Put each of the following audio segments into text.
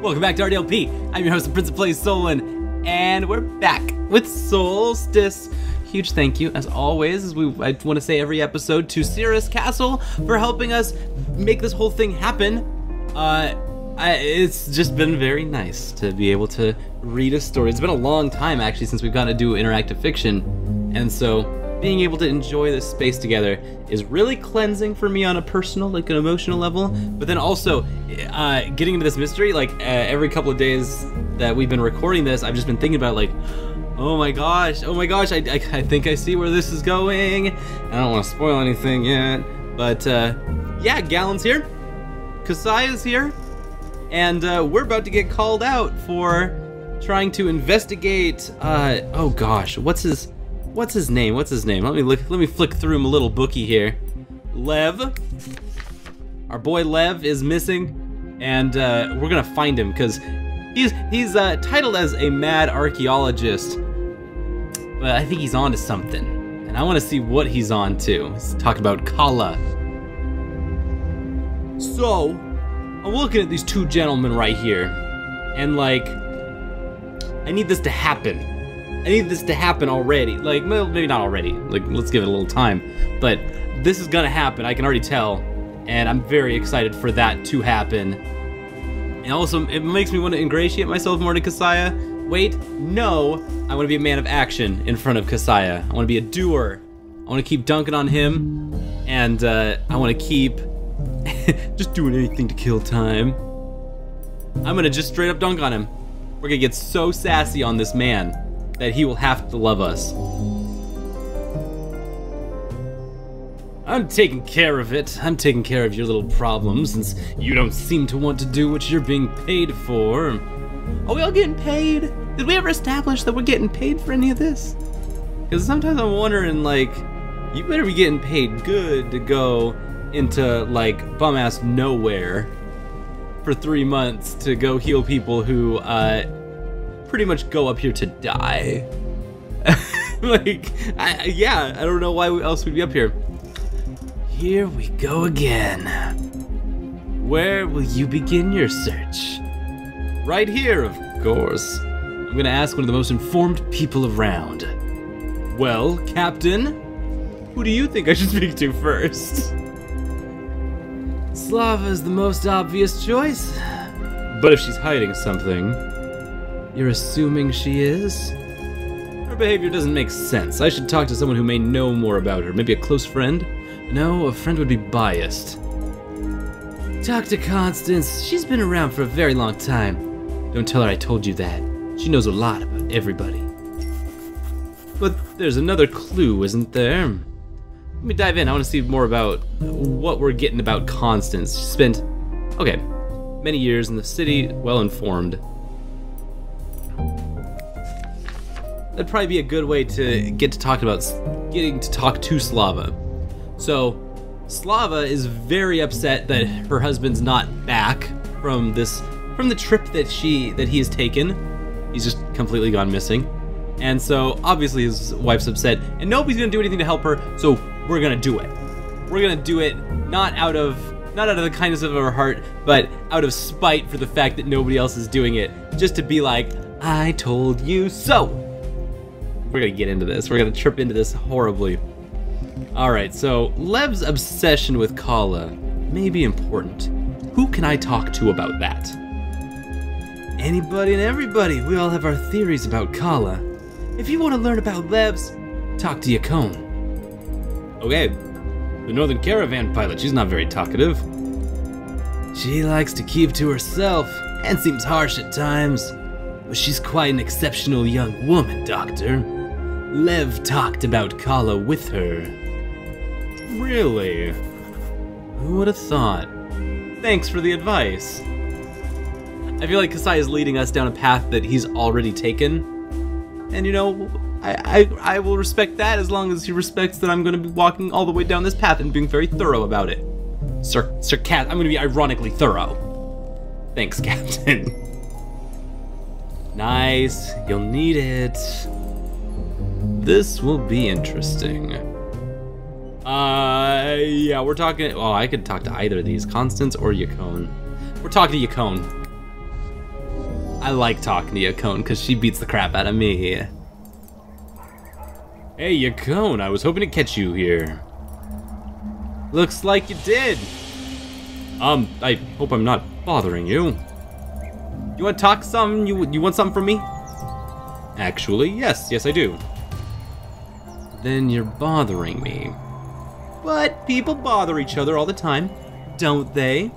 Welcome back to RDLP. I'm your host, the Prince of Plays, Solon, and we're back with Solstice. Huge thank you, as always, I want to say every episode, to Cirrus Castle for helping us make this whole thing happen. It's just been very nice to be able to read a story. It's been a long time, actually, since we've gotten to do interactive fiction, and so being able to enjoy this space together is really cleansing for me on a personal, like an emotional level, but then also getting into this mystery, like every couple of days that we've been recording this, I've just been thinking about like, oh my gosh, I think I see where this is going. I don't want to spoil anything yet, but yeah, Galen's here, Kasai's here, and we're about to get called out for trying to investigate, oh gosh, what's his name? Let me flick through my little bookie here. Lev. Our boy Lev is missing, and we're gonna find him because he's titled as a mad archaeologist, but I think he's on to something, and I want to see what he's on to. He's talking about Kala. So I'm looking at these two gentlemen right here, and like, I need this to happen. I need this to happen already. Like, well, maybe not already. Like, let's give it a little time. But this is gonna happen, I can already tell. And I'm very excited for that to happen. And also, it makes me want to ingratiate myself more to Kasaya. Wait, no. I want to be a man of action in front of Kasaya. I want to be a doer. I want to keep dunking on him. And I want to keep just doing anything to kill time. I'm gonna just straight up dunk on him. We're gonna get so sassy on this man that he will have to love us. I'm taking care of it. I'm taking care of your little problems, since you don't seem to want to do what you're being paid for. Are we all getting paid? Did we ever establish that we're getting paid for any of this? Because sometimes I'm wondering, like, you better be getting paid good to go into, like, bum-ass nowhere for 3 months to go heal people who, pretty much go up here to die. Like, yeah, I don't know why else we'd be up here. Here we go again. Where will you begin your search? Right here, of course. I'm gonna ask one of the most informed people around. Well, Captain, who do you think I should speak to first? Slava's the most obvious choice. But if she's hiding something, you're assuming she is? Her behavior doesn't make sense. I should talk to someone who may know more about her. Maybe a close friend? No, a friend would be biased. Talk to Constance. She's been around for a very long time. Don't tell her I told you that. She knows a lot about everybody. But there's another clue, isn't there? Let me dive in. I want to see more about what we're getting about Constance. She spent, okay, many years in the city, well informed. That'd probably be a good way to getting to talk to Slava. So, Slava is very upset that her husband's not back from the trip that he has taken. He's just completely gone missing. And so, obviously his wife's upset, and nobody's gonna do anything to help her, so we're gonna do it. We're gonna do it not out of the kindness of our heart, but out of spite for the fact that nobody else is doing it. Just to be like, I told you so. We're gonna get into this. We're gonna trip into this horribly. Alright, so Lev's obsession with Kala may be important. Who can I talk to about that? Anybody and everybody. We all have our theories about Kala. If you want to learn about Lev's, talk to Yakone. Okay, the Northern Caravan pilot. She's not very talkative. She likes to keep to herself and seems harsh at times. But she's quite an exceptional young woman, Doctor. Lev talked about Kala with her. Really? Who would have thought? Thanks for the advice. I feel like Kasai is leading us down a path that he's already taken. And you know, I will respect that as long as he respects that I'm going to be walking all the way down this path and being very thorough about it. I'm going to be ironically thorough. Thanks, Captain. Nice. You'll need it. This will be interesting. Yeah, we're talking... Oh, I could talk to either of these. Constance or Yakone. We're talking to Yakone. I like talking to Yacone because she beats the crap out of me. Hey, Yacone, I was hoping to catch you here. Looks like you did. I hope I'm not bothering you. You want to talk some? You want something from me? Actually, yes, I do. Then you're bothering me. But people bother each other all the time, don't they?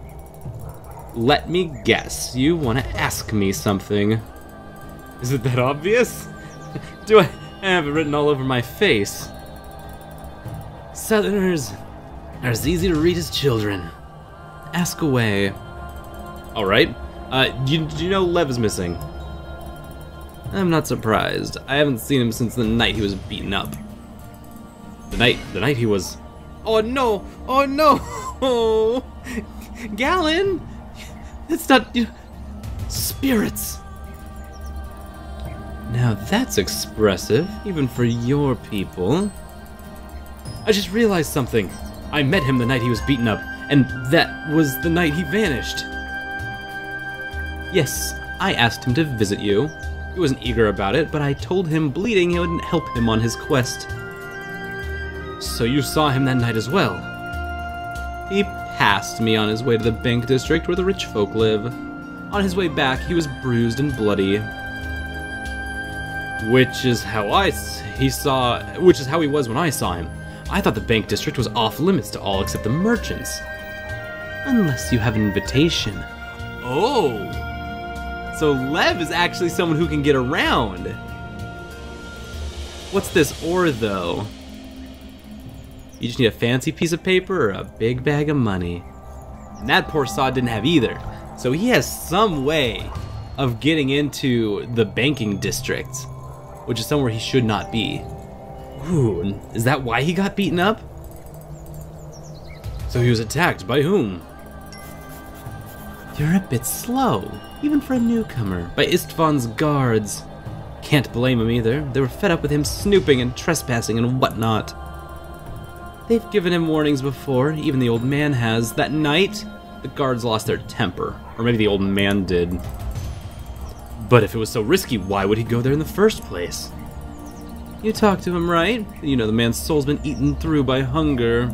Let me guess, you want to ask me something. Is it that obvious? Do I have it written all over my face? Southerners are as easy to read as children. Ask away. Alright. Do you know Lev is missing? I'm not surprised. I haven't seen him since the night he was beaten up. The night he was... Oh no! Oh no! Oh! Galen! It's not... Spirits! Now that's expressive, even for your people. I just realized something. I met him the night he was beaten up, and that was the night he vanished. Yes, I asked him to visit you. He wasn't eager about it, but I told him bleeding would help him on his quest. So you saw him that night as well? He passed me on his way to the bank district where the rich folk live. On his way back, he was bruised and bloody. Which is how he was when I saw him. I thought the bank district was off limits to all except the merchants. Unless you have an invitation. Oh! So Lev is actually someone who can get around. What's this ore, though? You just need a fancy piece of paper or a big bag of money. And that poor sod didn't have either. So he has some way of getting into the banking district, which is somewhere he should not be. Ooh, is that why he got beaten up? So he was attacked by whom? You're a bit slow, even for a newcomer, by Istvan's guards. Can't blame him either. They were fed up with him snooping and trespassing and whatnot. They've given him warnings before, even the old man has. That night, the guards lost their temper. Or maybe the old man did. But if it was so risky, why would he go there in the first place? You talked to him, right? You know the man's soul's been eaten through by hunger.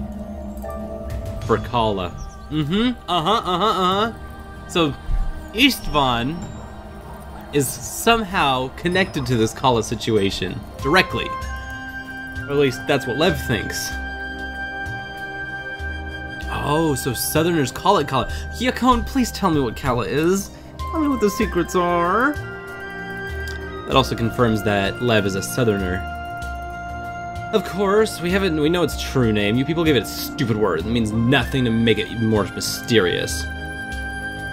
For Kala. So, Istvan is somehow connected to this Kala situation. Directly. Or at least that's what Lev thinks. Oh, so Southerners call it Kala. Yacone, please tell me what Kala is. Tell me what the secrets are. That also confirms that Lev is a Southerner. Of course, we know its true name. You people gave it a stupid word. It means nothing to make it even more mysterious.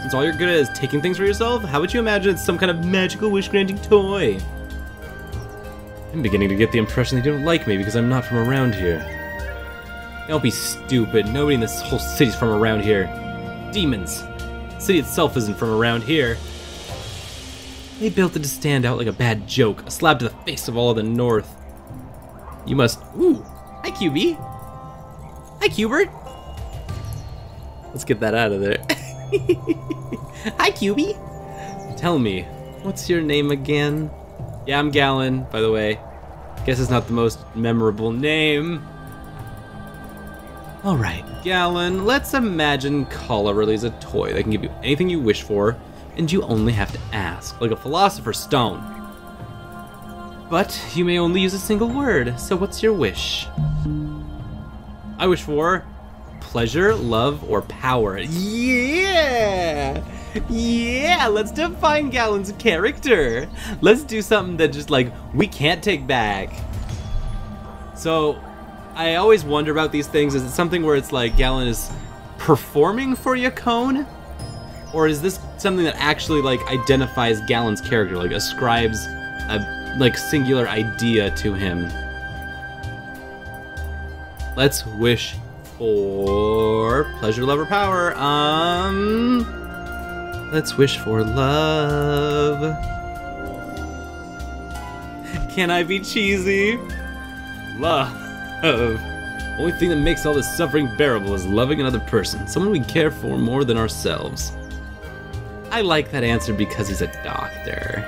Since all you're good at is taking things for yourself, how would you imagine it's some kind of magical wish-granting toy? I'm beginning to get the impression they don't like me because I'm not from around here. Don't be stupid. Nobody in this whole city's from around here. Demons. The city itself isn't from around here. They built it to stand out like a bad joke, a slap to the face of all of the North. You must... Ooh! Hi, QB! Hi, Qbert! Let's get that out of there. Hi, QB! Tell me, what's your name again? Yeah, I'm Galen, by the way. Guess it's not the most memorable name. Alright, Galen, let's imagine Kala releases a toy that can give you anything you wish for, and you only have to ask, like a philosopher's stone. But you may only use a single word, so what's your wish? I wish for pleasure, love, or power. Yeah! Yeah, let's define Galen's character. Let's do something that just, like, we can't take back. So, I always wonder about these things. Is it something where it's like Galen is performing for Yacone? Or is this something that actually, like, identifies Galen's character, like, ascribes a, like, singular idea to him? Let's wish for pleasure, love, or power. Let's wish for love. Can I be cheesy? Love. Only thing that makes all this suffering bearable is loving another person, someone we care for more than ourselves. I like that answer because he's a doctor.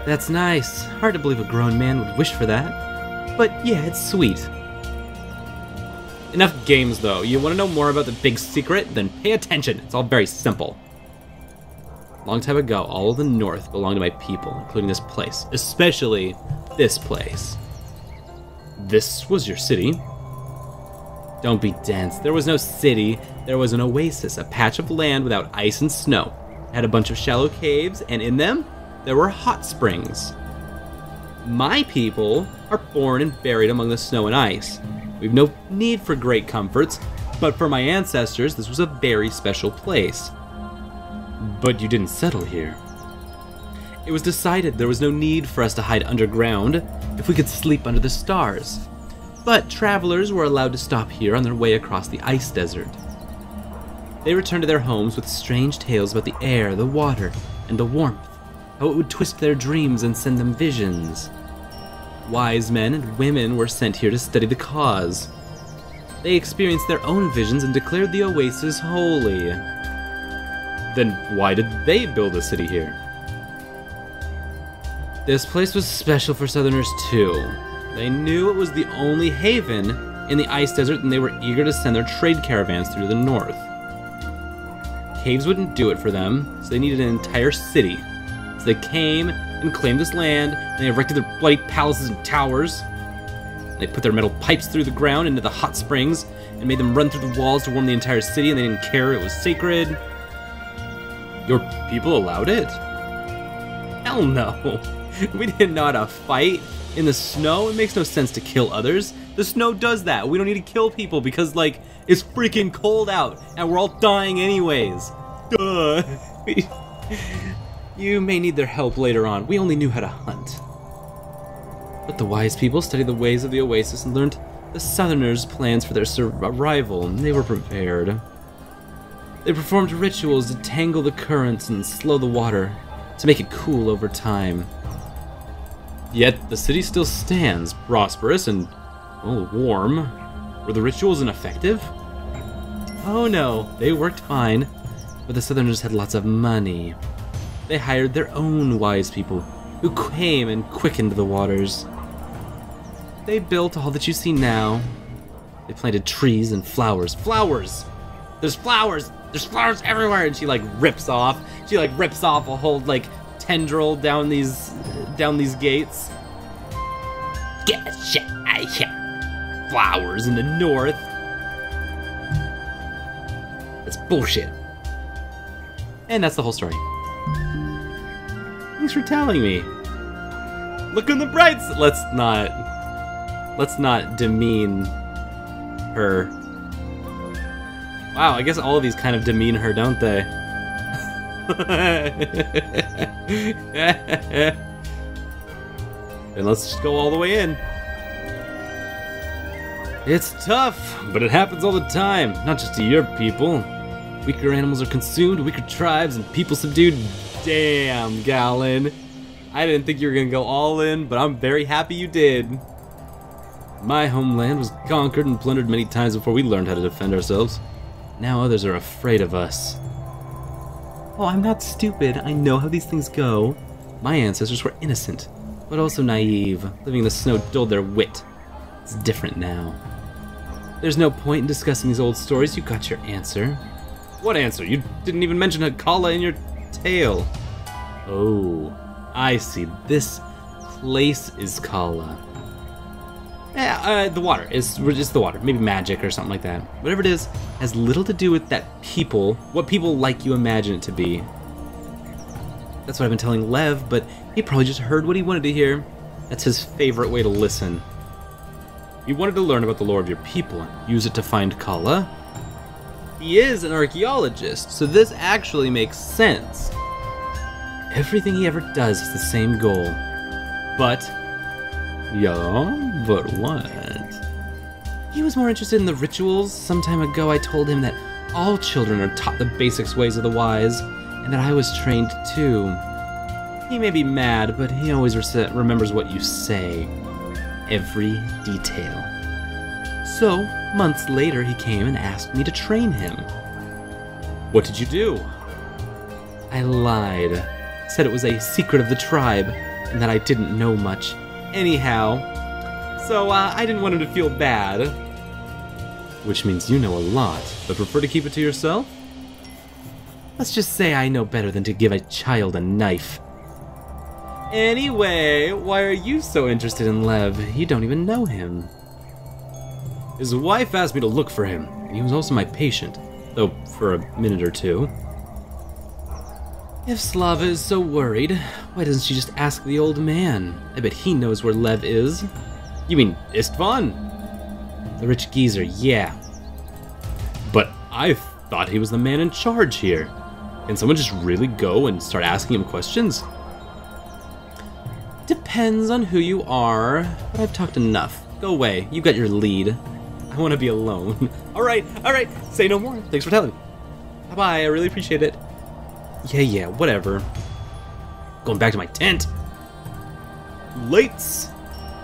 That's nice. Hard to believe a grown man would wish for that. But yeah, it's sweet. Enough games, though. You want to know more about the big secret? Then pay attention. It's all very simple. Long time ago, all of the North belonged to my people, including this place. Especially this place. This was your city. Don't be dense. There was no city. There was an oasis, a patch of land without ice and snow. It had a bunch of shallow caves, and in them, there were hot springs. My people are born and buried among the snow and ice. We've no need for great comforts, but for my ancestors, this was a very special place. But you didn't settle here. It was decided there was no need for us to hide underground if we could sleep under the stars. But travelers were allowed to stop here on their way across the ice desert. They returned to their homes with strange tales about the air, the water, and the warmth, how it would twist their dreams and send them visions. Wise men and women were sent here to study the cause. They experienced their own visions and declared the oasis holy. Then why did they build a city here? This place was special for Southerners too. They knew it was the only haven in the ice desert, and they were eager to send their trade caravans through the north. Caves wouldn't do it for them, so they needed an entire city. So they came and claimed this land, and they erected their bloody palaces and towers. They put their metal pipes through the ground into the hot springs, and made them run through the walls to warm the entire city, and they didn't care, it was sacred. Your people allowed it? Hell no. We didn't know how to fight in the snow. It makes no sense to kill others. The snow does that. We don't need to kill people because, like, it's freaking cold out, and we're all dying anyways. Duh. You may need their help later on. We only knew how to hunt. But the wise people studied the ways of the oasis and learned the Southerners' plans for their arrival, and they were prepared. They performed rituals to tangle the currents and slow the water, to make it cool over time. Yet the city still stands, prosperous and, well, warm. Were the rituals ineffective? Oh no, they worked fine, but the Southerners had lots of money. They hired their own wise people, who came and quickened the waters. They built all that you see now. They planted trees and flowers. Flowers! There's flowers! There's flowers everywhere! And she rips off a whole tendril down these gates. Get the shit out of here! Flowers in the north. That's bullshit. And that's the whole story. Thanks for telling me. Look on the bright side. Let's not demean her. Wow, I guess all of these kind of demean her, don't they? And let's just go all the way in. It's tough, but it happens all the time, not just to your people. Weaker animals are consumed, weaker tribes, and people subdued. Damn, Galen. I didn't think you were gonna go all in, but I'm very happy you did. My homeland was conquered and plundered many times before we learned how to defend ourselves. Now others are afraid of us. Oh, I'm not stupid. I know how these things go. My ancestors were innocent, but also naive. Living in the snow dulled their wit. It's different now. There's no point in discussing these old stories. You got your answer. What answer? You didn't even mention Hakala in your tale. Oh, I see. This place is Kala. Yeah, the water. It's the water. Maybe magic or something like that. Whatever it is, has little to do with that people, what people like you imagine it to be. That's what I've been telling Lev, but he probably just heard what he wanted to hear. That's his favorite way to listen. He wanted to learn about the lore of your people and use it to find Kala. He is an archaeologist, so this actually makes sense. Everything he ever does is the same goal. But... yeah, but what? He was more interested in the rituals. Some time ago I told him that all children are taught the basics ways of the wise, and that I was trained too. He may be mad, but he always remembers what you say. Every detail. So, months later he came and asked me to train him. What did you do? I lied. Said it was a secret of the tribe, and that I didn't know much. Anyhow, so I didn't want him to feel bad. Which means you know a lot, but prefer to keep it to yourself? Let's just say I know better than to give a child a knife. Anyway, why are you so interested in Lev? You don't even know him. His wife asked me to look for him, and he was also my patient, though for a minute or two. If Slava is so worried, why doesn't she just ask the old man? I bet he knows where Lev is. You mean Istvan? The rich geezer, yeah. But I thought he was the man in charge here. Can someone just really go and start asking him questions? Depends on who you are, but I've talked enough. Go away, you got your lead. I want to be alone. Alright, say no more. Thanks for telling me. Bye-bye, I really appreciate it. Yeah, whatever. Going back to my tent. Lights.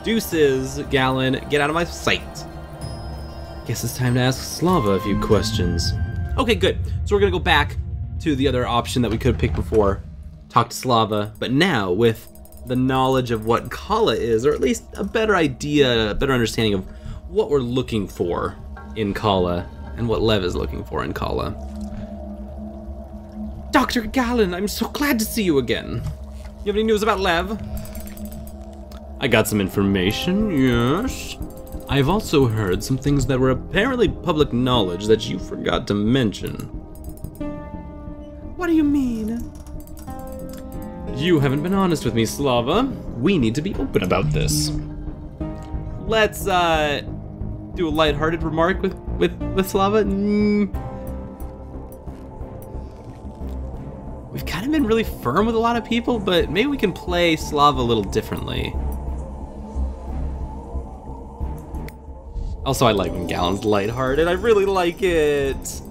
Deuces, Galen, get out of my sight. Guess it's time to ask Slava a few questions. Okay, good. So we're gonna go back to the other option that we could have picked before. Talk to Slava, but now with the knowledge of what Kala is, or at least a better idea, a better understanding of what we're looking for in Kala, and what Lev is looking for in Kala. Dr. Galen, I'm so glad to see you again. You have any news about Lev? I got some information, yes. I've also heard some things that were apparently public knowledge that you forgot to mention. What do you mean? You haven't been honest with me, Slava. We need to be open about this. Let's, do a lighthearted remark with Slava. We've kind of been really firm with a lot of people, but maybe we can play Slava a little differently. Also, I like when Galen's lighthearted. I really like it.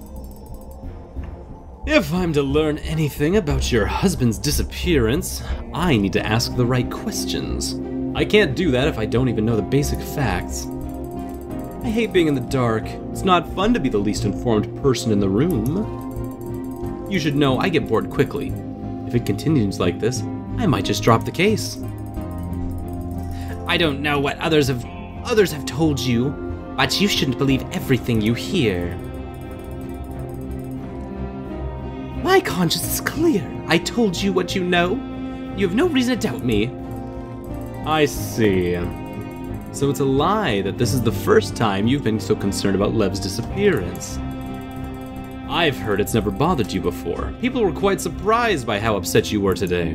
If I'm to learn anything about your husband's disappearance, I need to ask the right questions. I can't do that if I don't even know the basic facts. I hate being in the dark. It's not fun to be the least informed person in the room. You should know I get bored quickly. If it continues like this, I might just drop the case. I don't know what others have told you, but you shouldn't believe everything you hear. My conscience is clear. I told you what you know. You have no reason to doubt me. I see. So it's a lie that this is the first time you've been so concerned about Lev's disappearance. I've heard it's never bothered you before. People were quite surprised by how upset you were today.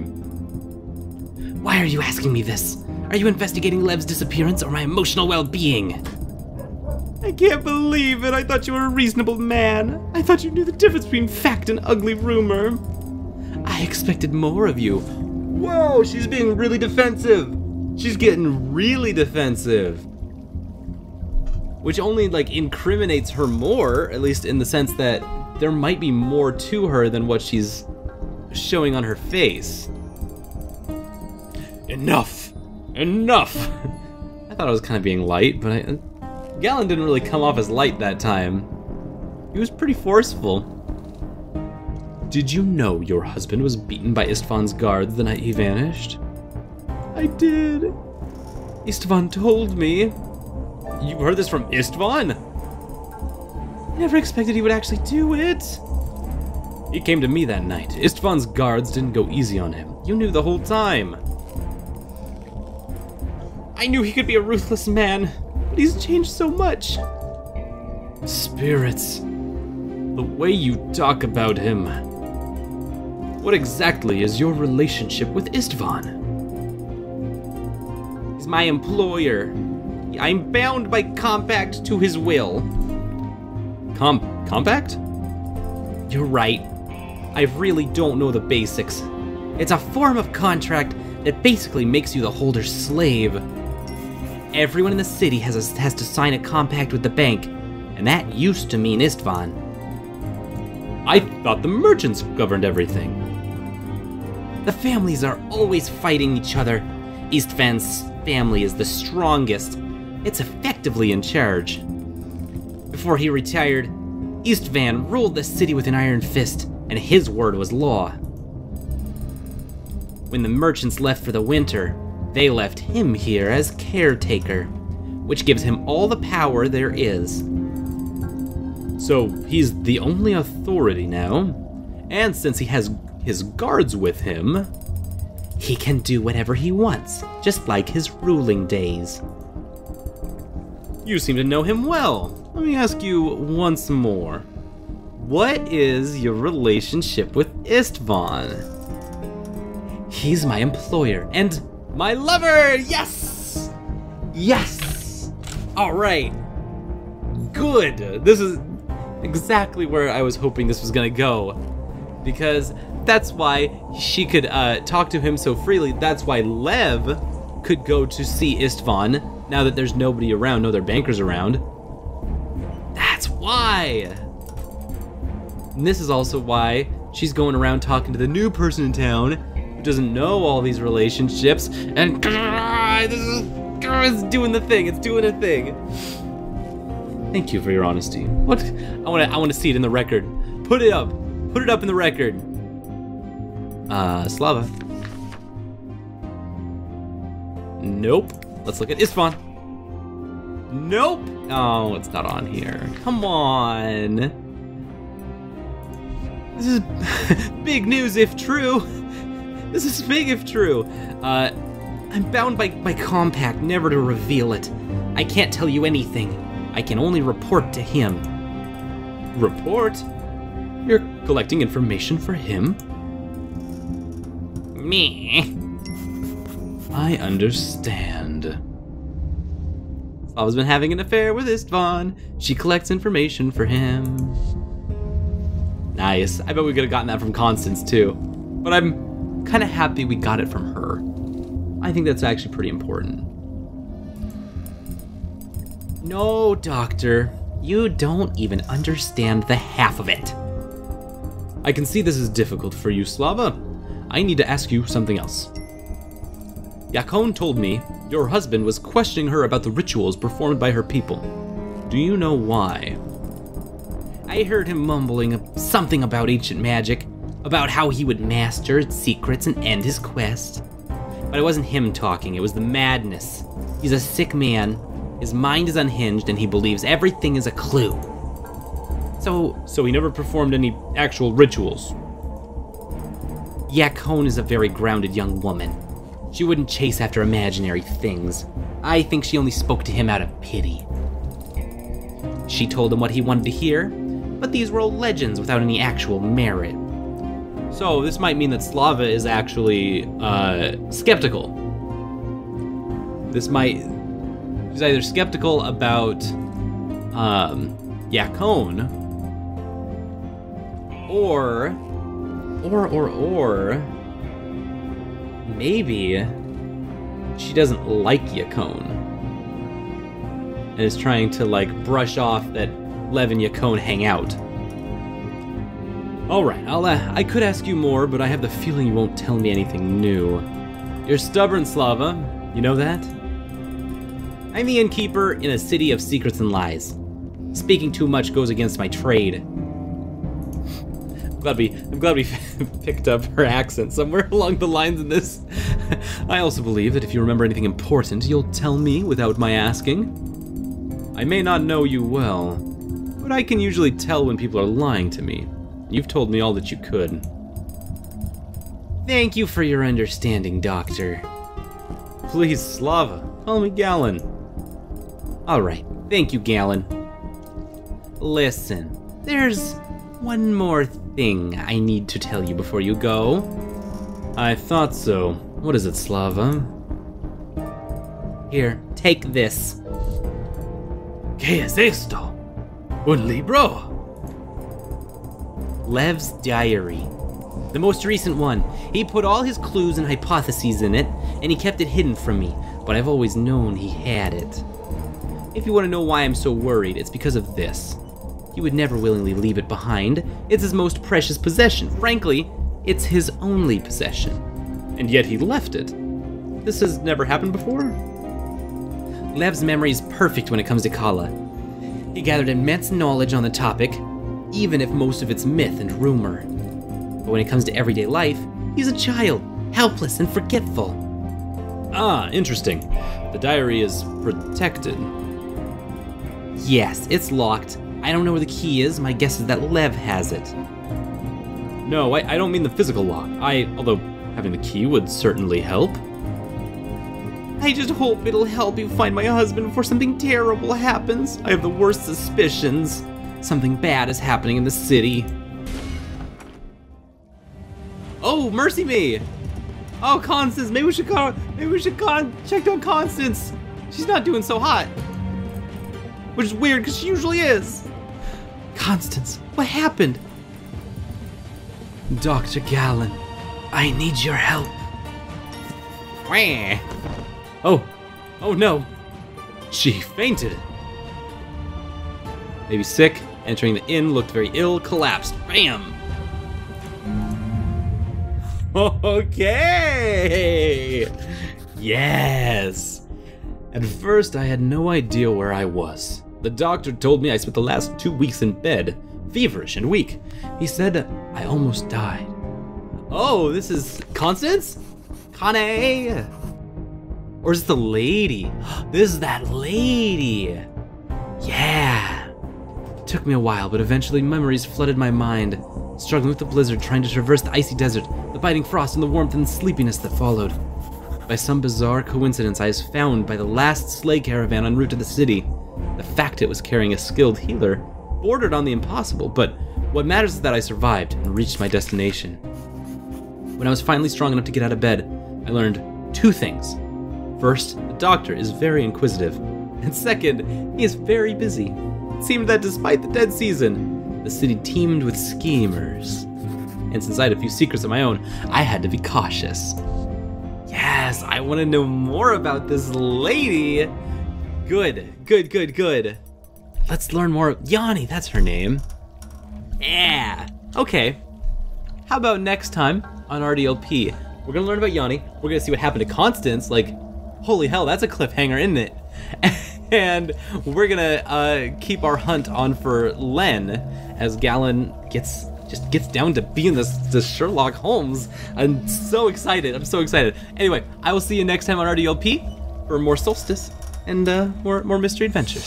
Why are you asking me this? Are you investigating Lev's disappearance or my emotional well-being? I can't believe it. I thought you were a reasonable man. I thought you knew the difference between fact and ugly rumor. I expected more of you. Whoa, she's being really defensive. She's getting really defensive. Which only, like, incriminates her more, at least in the sense that there might be more to her than what she's showing on her face. Enough! Enough! I thought I was kind of being light, but Galen didn't really come off as light that time. He was pretty forceful. Did you know your husband was beaten by Istvan's guards the night he vanished? I did. Istvan told me. You heard this from Istvan? I never expected he would actually do it. He came to me that night. Istvan's guards didn't go easy on him. You knew the whole time. I knew he could be a ruthless man, but he's changed so much. Spirits. The way you talk about him. What exactly is your relationship with Istvan? He's my employer. I'm bound by compact to his will. Compact? You're right. I really don't know the basics. It's a form of contract that basically makes you the holder's slave. Everyone in the city has to sign a compact with the bank, and that used to mean Istvan. I thought the merchants governed everything. The families are always fighting each other. Istvan's family is the strongest. It's effectively in charge. Before he retired, Istvan ruled the city with an iron fist, and his word was law. When the merchants left for the winter, they left him here as caretaker, which gives him all the power there is. So he's the only authority now, and since he has his guards with him, he can do whatever he wants, just like his ruling days. You seem to know him well. Let me ask you once more. What is your relationship with Istvan? He's my employer and my lover! Yes! Yes! Alright. Good. This is exactly where I was hoping this was gonna go. Because that's why she could talk to him so freely. That's why Lev could go to see Istvan now that there's nobody around, no other bankers around. That's why! And this is also why she's going around talking to the new person in town who doesn't know all these relationships, and it's doing the thing, it's doing a thing. Thank you for your honesty. What? I want to see it in the record. Put it up in the record. Slava. Nope. Let's look at Istvan. Nope. Oh, it's not on here. Come on. This is big news if true. This is big if true. I'm bound by compact never to reveal it. I can't tell you anything. I can only report to him. Report? You're collecting information for him? Me? I understand. Slava's been having an affair with Istvan. She collects information for him. Nice. I bet we could have gotten that from Constance too. But I'm kind of happy we got it from her. I think that's actually pretty important. No, Doctor. You don't even understand the half of it. I can see this is difficult for you, Slava. I need to ask you something else. Yakon told me your husband was questioning her about the rituals performed by her people. Do you know why? I heard him mumbling something about ancient magic, about how he would master its secrets and end his quest. But it wasn't him talking, it was the madness. He's a sick man, his mind is unhinged, and he believes everything is a clue. So he never performed any actual rituals? Yakon is a very grounded young woman. She wouldn't chase after imaginary things. I think she only spoke to him out of pity. She told him what he wanted to hear, but these were all legends without any actual merit. So this might mean that Slava is actually skeptical. He's either skeptical about Yakon, or maybe she doesn't like Yakon and is trying to like brush off that Lev and Yakon hang out. Alright, I could ask you more, but I have the feeling you won't tell me anything new. You're stubborn, Slava. You know that? I'm the innkeeper in a city of secrets and lies. Speaking too much goes against my trade. I'm glad we picked up her accent somewhere along the lines in this. I also believe that if you remember anything important, you'll tell me without my asking. I may not know you well, but I can usually tell when people are lying to me. You've told me all that you could. Thank you for your understanding, Doctor. Please, Slava, call me Galen. Alright, thank you, Galen. Listen, there's one more thing I need to tell you before you go. I thought so. What is it, Slava? Here, take this. ¿Qué es esto? Un libro? Lev's diary. The most recent one. He put all his clues and hypotheses in it, and he kept it hidden from me, but I've always known he had it. If you want to know why I'm so worried, it's because of this. He would never willingly leave it behind. It's his most precious possession. Frankly, it's his only possession. And yet he left it. This has never happened before? Lev's memory is perfect when it comes to Kala. He gathered immense knowledge on the topic, even if most of it's myth and rumor. But when it comes to everyday life, he's a child, helpless and forgetful. Ah, interesting. The diary is protected. Yes, it's locked. I don't know where the key is. My guess is that Lev has it. No, I don't mean the physical lock. Although having the key would certainly help. I just hope it'll help you find my husband before something terrible happens. I have the worst suspicions. Something bad is happening in the city. Oh, mercy me! Oh, Constance, maybe we should check on Constance. She's not doing so hot. Which is weird, because she usually is. Constance, what happened? Dr. Galen, I need your help. Oh no. She fainted. Maybe sick, entering the inn, looked very ill, collapsed. Bam! Okay! Yes! At first, I had no idea where I was. The doctor told me I spent the last 2 weeks in bed, feverish and weak. He said I almost died. Oh, this is Constance? Connie! Or is it the lady? This is that lady! Yeah! It took me a while, but eventually memories flooded my mind. Struggling with the blizzard, trying to traverse the icy desert, the biting frost and the warmth and sleepiness that followed. By some bizarre coincidence, I was found by the last sleigh caravan en route to the city. The fact it was carrying a skilled healer bordered on the impossible, but what matters is that I survived and reached my destination. When I was finally strong enough to get out of bed, I learned 2 things. First, the doctor is very inquisitive, and second, he is very busy. It seemed that despite the dead season, the city teemed with schemers. And since I had a few secrets of my own, I had to be cautious. Yes, I want to know more about this lady. Good. Let's learn more. Yanni, that's her name. Yeah. Okay. How about next time on RDLP? We're gonna learn about Yanni. We're gonna see what happened to Constance. Like, holy hell, that's a cliffhanger, isn't it? And we're gonna keep our hunt on for Len as Galen gets down to being this Sherlock Holmes. I'm so excited. Anyway, I will see you next time on RDLP for more Solstice and more mystery adventures.